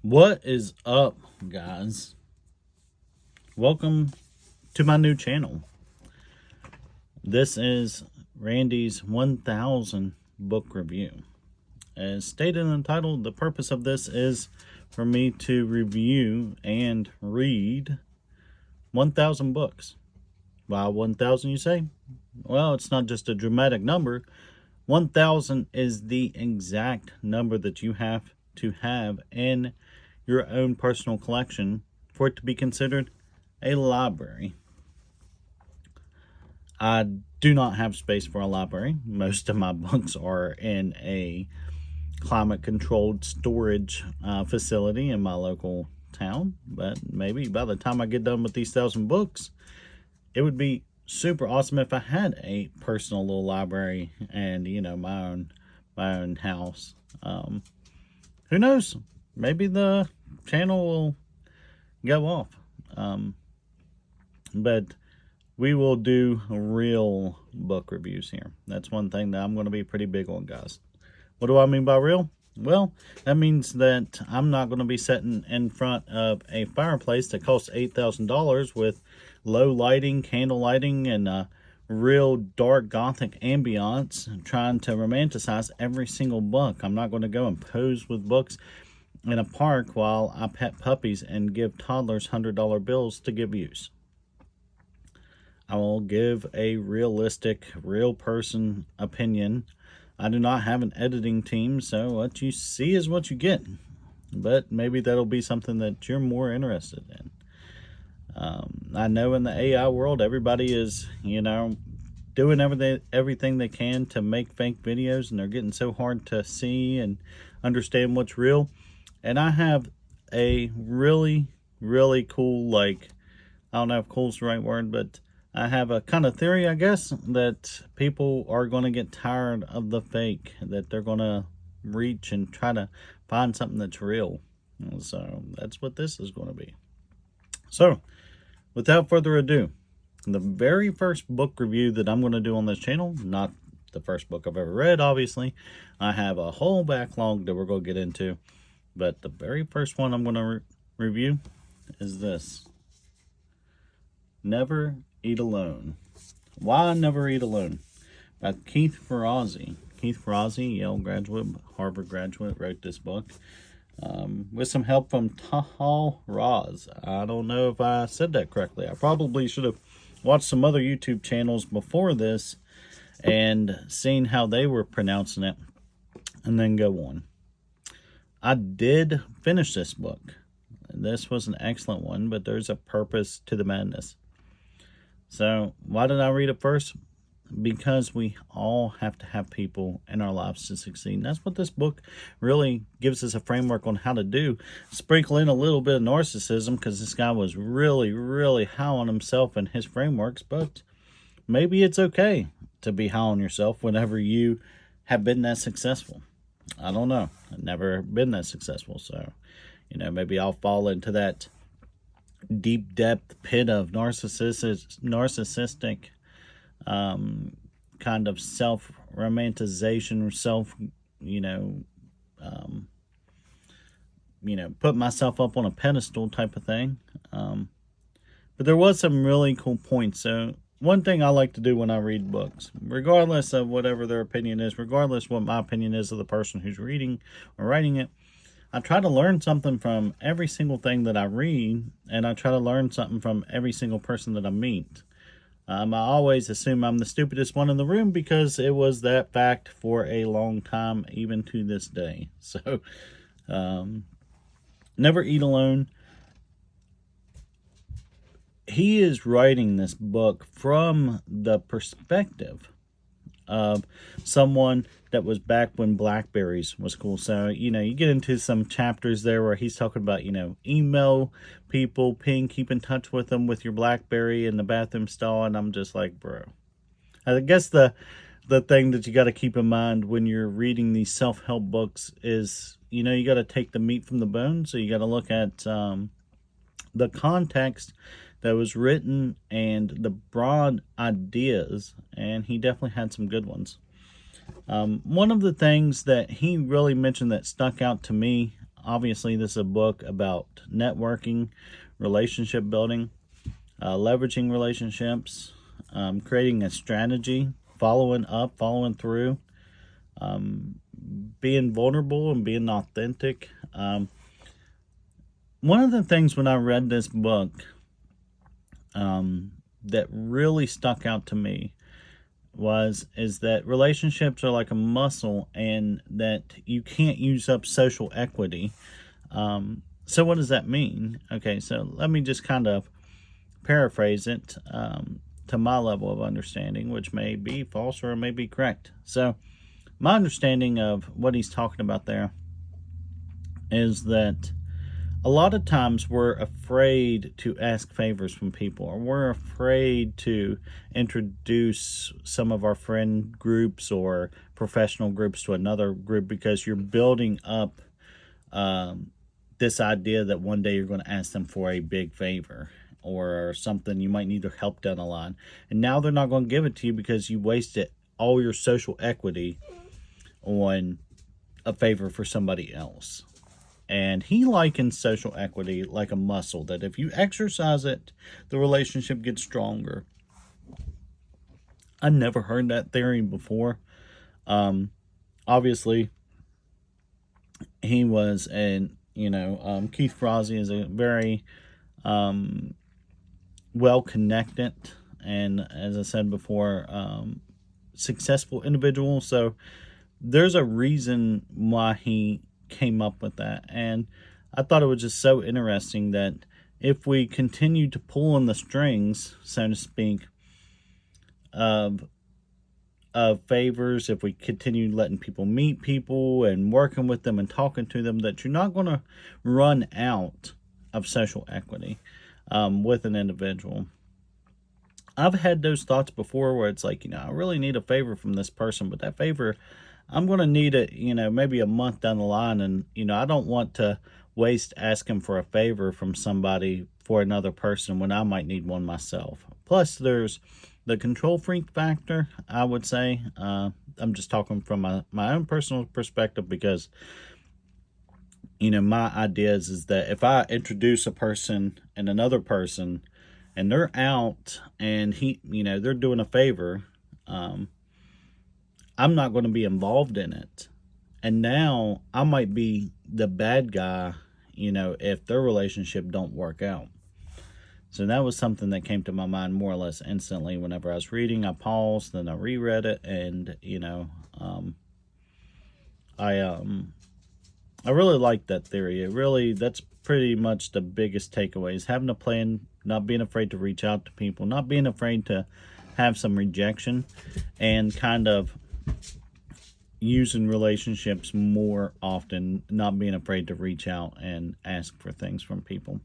What is up, guys? Welcome to my new channel. This is Randy's 1000 book review. As stated in the title, the purpose of this is for me to review and read 1000 books. Why 1000, you say? Well, it's not just a dramatic number. 1000 is the exact number that you have to have in your own personal collection for it to be considered a library. I do not have space for a library. Most of my books are in a climate-controlled storage facility in my local town. But maybe by the time I get done with these 1000 books, it would be super awesome if I had a personal little library and, my own house. Who knows? Maybe the channel will go off. But we will do real book reviews here. That's one thing that I'm going to be pretty big on, guys. What do I mean by real? Well, that means that I'm not going to be sitting in front of a fireplace that costs $8,000 with low lighting, candle lighting, and real dark gothic ambiance, trying to romanticize every single book. I'm not going to go and pose with books in a park while I pet puppies and give toddlers $100 bills to give views. I will give a realistic, real person opinion. I do not have an editing team, so what you see is what you get. But maybe that'll be something that you're more interested in. I know in the AI world, everybody is, doing everything they can to make fake videos, and they're getting so hard to see and understand what's real. And I have a really, really cool, I don't know if cool's the right word, but I have a kind of theory, I guess, that people are going to get tired of the fake, that they're going to reach and try to find something that's real. So that's what this is going to be. So, without further ado, the very first book review that I'm going to do on this channel, not the first book I've ever read, obviously. I have a whole backlog that we're going to get into. But the very first one I'm going to review is this. Never Eat Alone. Why Never Eat Alone? By Keith Ferrazzi. Keith Ferrazzi, Yale graduate, Harvard graduate, wrote this book. With some help from Tahal Raz. I don't know if I said that correctly. I probably should have watched some other YouTube channels before this and seen how they were pronouncing it and then go on. I did finish this book. This was an excellent one, but there's a purpose to the madness. So, why did I read it first? Because we all have to have people in our lives to succeed. And that's what this book really gives us a framework on how to do. Sprinkle in a little bit of narcissism, because this guy was really, really high on himself and his frameworks. But maybe it's okay to be high on yourself whenever you have been that successful. I don't know. I've never been that successful. So, maybe I'll fall into that deep depth pit of narcissistic kind of self-romanticization, put myself up on a pedestal type of thing. But there was some really cool points. So one thing I like to do when I read books, regardless of whatever their opinion is, regardless what my opinion is of the person who's reading or writing it, I try to learn something from every single thing that I read, and I try to learn something from every single person that I meet. I always assume I'm the stupidest one in the room because it was that fact for a long time, even to this day. So, Never Eat Alone. He is writing this book from the perspective of someone that was back when Blackberries was cool. So, you get into some chapters there where he's talking about, email people, keep in touch with them with your Blackberry in the bathroom stall. And I'm just like, bro. I guess the thing that you got to keep in mind when you're reading these self-help books is, you got to take the meat from the bone. So you got to look at the context that was written and the broad ideas, and he definitely had some good ones. One of the things that he really mentioned that stuck out to me Obviously, this is a book about networking, relationship building, leveraging relationships, creating a strategy, following up, following through, being vulnerable and being authentic. One of the things when I read this book that really stuck out to me is that relationships are like a muscle, and that you can't use up social equity. So what does that mean? Okay, so let me just kind of paraphrase it to my level of understanding, which may be false or it may be correct. So my understanding of what he's talking about there is that a lot of times we're afraid to ask favors from people, or we're afraid to introduce some of our friend groups or professional groups to another group, because you're building up this idea that one day you're going to ask them for a big favor or something you might need their help down the line. And now they're not going to give it to you because you wasted all your social equity on a favor for somebody else. And he likens social equity like a muscle, that if you exercise it, the relationship gets stronger. I never heard that theory before. Obviously, he was Keith Ferrazzi is a very well-connected and, as I said before, successful individual. So there's a reason why he came up with that. And I thought it was just so interesting that if we continue to pull on the strings, so to speak, of favors, if we continue letting people meet people and working with them and talking to them, that you're not going to run out of social equity with an individual. I've had those thoughts before where it's like, I really need a favor from this person, but that favor, I'm going to need it, maybe a month down the line. And, I don't want to waste asking for a favor from somebody for another person when I might need one myself. Plus, there's the control freak factor, I would say. I'm just talking from my own personal perspective, because, my idea is that if I introduce a person and another person and they're out and they're doing a favor, I'm not going to be involved in it. And now I might be the bad guy, if their relationship don't work out. So that was something that came to my mind more or less instantly whenever I was reading. I paused, then I reread it, and, I really like that theory. That's pretty much the biggest takeaways. Having a plan, not being afraid to reach out to people, not being afraid to have some rejection, and kind of using relationships more often, not being afraid to reach out and ask for things from people.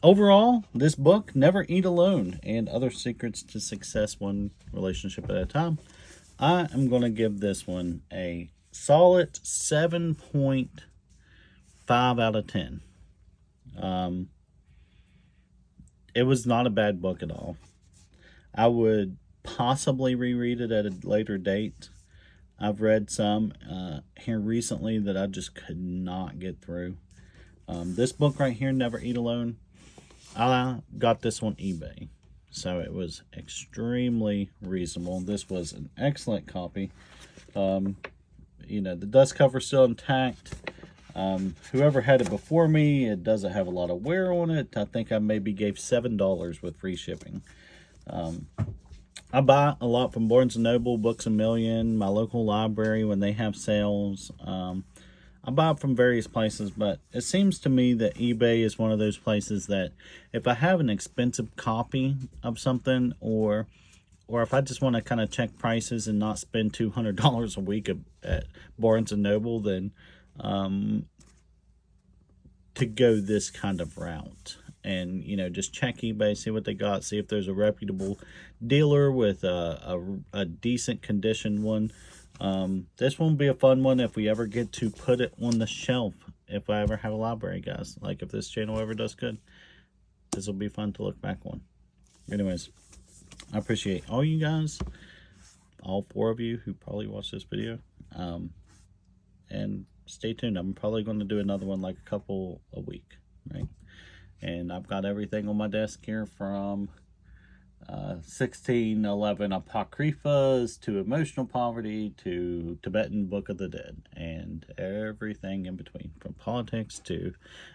Overall, this book, Never Eat Alone and Other Secrets to Success One Relationship at a Time, I am going to give this one a solid 7.5 out of 10. It was not a bad book at all. I would possibly reread it at a later date. I've read some here recently that I just could not get through. This book right here, Never Eat Alone, I got this on eBay, so it was extremely reasonable. This was an excellent copy. The dust cover's still intact. Whoever had it before me, it doesn't have a lot of wear on it. I think I maybe gave $7 with free shipping. I buy a lot from Barnes & Noble, Books A Million, my local library when they have sales. I buy it from various places, but it seems to me that eBay is one of those places that if I have an expensive copy of something, or if I just want to kind of check prices and not spend $200 a week at Barnes & Noble, then to go this kind of route. And, just check eBay, see what they got, see if there's a reputable dealer with a decent condition one. This one will be a fun one if we ever get to put it on the shelf, if I ever have a library, guys. Like, if this channel ever does good, this will be fun to look back on. Anyways, I appreciate all you guys, all 4 of you who probably watched this video. And stay tuned. I'm probably going to do another one like a couple a week, right? And I've got everything on my desk here from 1611 Apocryphas to Emotional Poverty to Tibetan Book of the Dead and everything in between, from politics to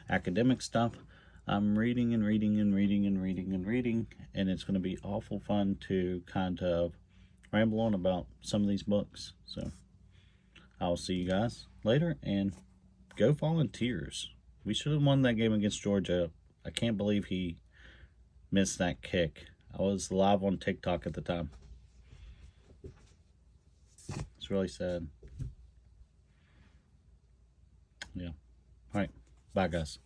academic stuff. I'm reading and reading and reading and reading and reading, and it's going to be awful fun to kind of ramble on about some of these books. So I'll see you guys later, and go Volunteers. We should have won that game against Georgia. I can't believe he missed that kick. I was live on TikTok at the time. It's really sad. Yeah. All right. Bye, guys.